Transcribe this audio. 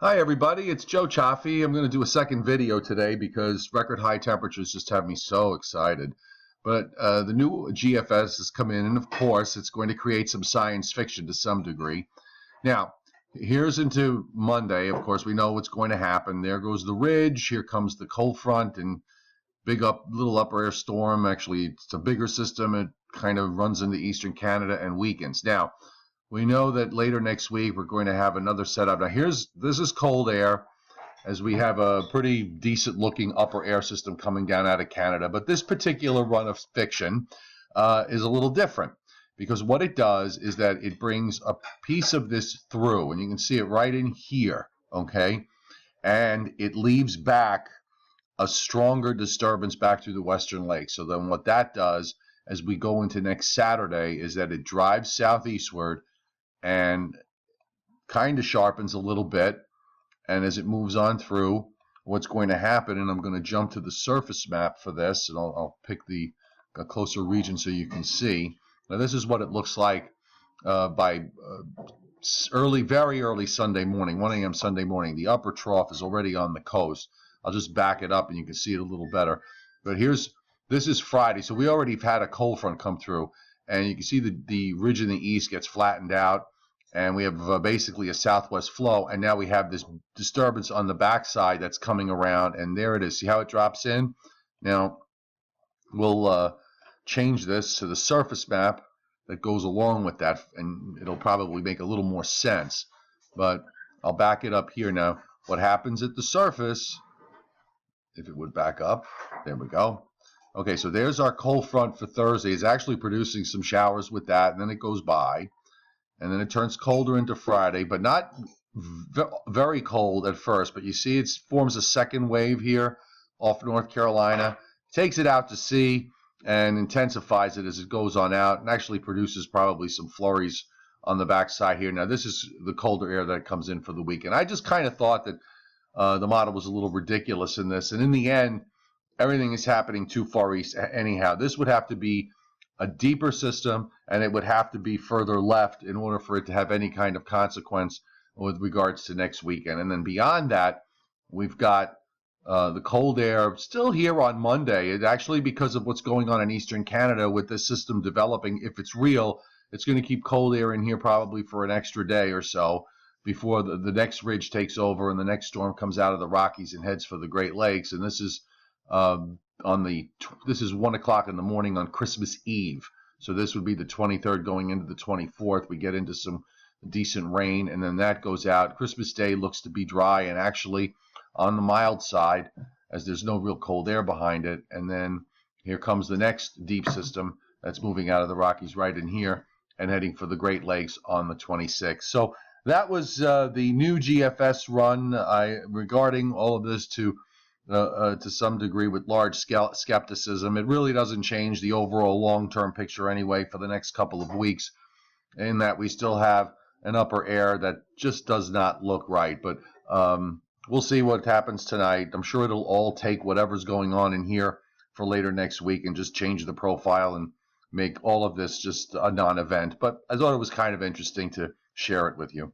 Hi everybody, it's Joe Chaffee. I'm going to do a second video today because record high temperatures just have me so excited. But the new GFS has come in, and of course it's going to create some science fiction to some degree. Now, here's into Monday. Of course, we know what's going to happen. There goes the ridge, here comes the cold front, and little upper air storm. Actually, it's a bigger system. It kind of runs into eastern Canada and weakens. Now, we know that later next week we're going to have another setup. Now this is cold air, as we have a pretty decent looking upper air system coming down out of Canada. But this particular run of fiction is a little different, because what it does is that it brings a piece of this through, and you can see it right in here, okay? And it leaves back a stronger disturbance back through the Western Lakes. So then what that does as we go into next Saturday is that it drives southeastward and kind of sharpens a little bit. And as it moves on through, what's going to happen, and I'm going to jump to the surface map for this, and I'll pick a closer region so you can see. Now this is what it looks like by very early Sunday morning, 1 a.m. Sunday morning. The upper trough is already on the coast. I'll just back it up and you can see it a little better. But this is Friday, so we already have had a cold front come through, and you can see the ridge in the east gets flattened out, and we have basically a southwest flow, and now we have this disturbance on the backside that's coming around, and there it is. See how it drops in? Now we'll change this to the surface map that goes along with that, and it'll probably make a little more sense. But I'll back it up here now. What happens at the surface, if it would back up, there we go. Okay, so there's our cold front for Thursday. It's actually producing some showers with that, and then it goes by. And then it turns colder into Friday, but not very cold at first. But you see it forms a second wave here off North Carolina, takes it out to sea, and intensifies it as it goes on out, and actually produces probably some flurries on the backside here. Now, this is the colder air that comes in for the weekend. I just kind of thought that the model was a little ridiculous in this, and in the end, everything is happening too far east anyhow. This would have to be a deeper system, and it would have to be further left in order for it to have any kind of consequence with regards to next weekend. And then beyond that, we've got the cold air still here on Monday. It actually, because of what's going on in eastern Canada with this system developing, if it's real, it's going to keep cold air in here probably for an extra day or so before the next ridge takes over and the next storm comes out of the Rockies and heads for the Great Lakes. And this is this is 1 o'clock in the morning on Christmas Eve. So this would be the 23rd going into the 24th. We get into some decent rain, and then that goes out. Christmas Day looks to be dry and actually on the mild side, as there's no real cold air behind it. And then here comes the next deep system that's moving out of the Rockies right in here and heading for the Great Lakes on the 26th. So that was the new GFS run. Regarding all of this to some degree with large skepticism. It really doesn't change the overall long-term picture anyway for the next couple of weeks, in that we still have an upper air that just does not look right. But we'll see what happens tonight. I'm sure it'll all take whatever's going on in here for later next week and just change the profile and make all of this just a non-event. But I thought it was kind of interesting to share it with you.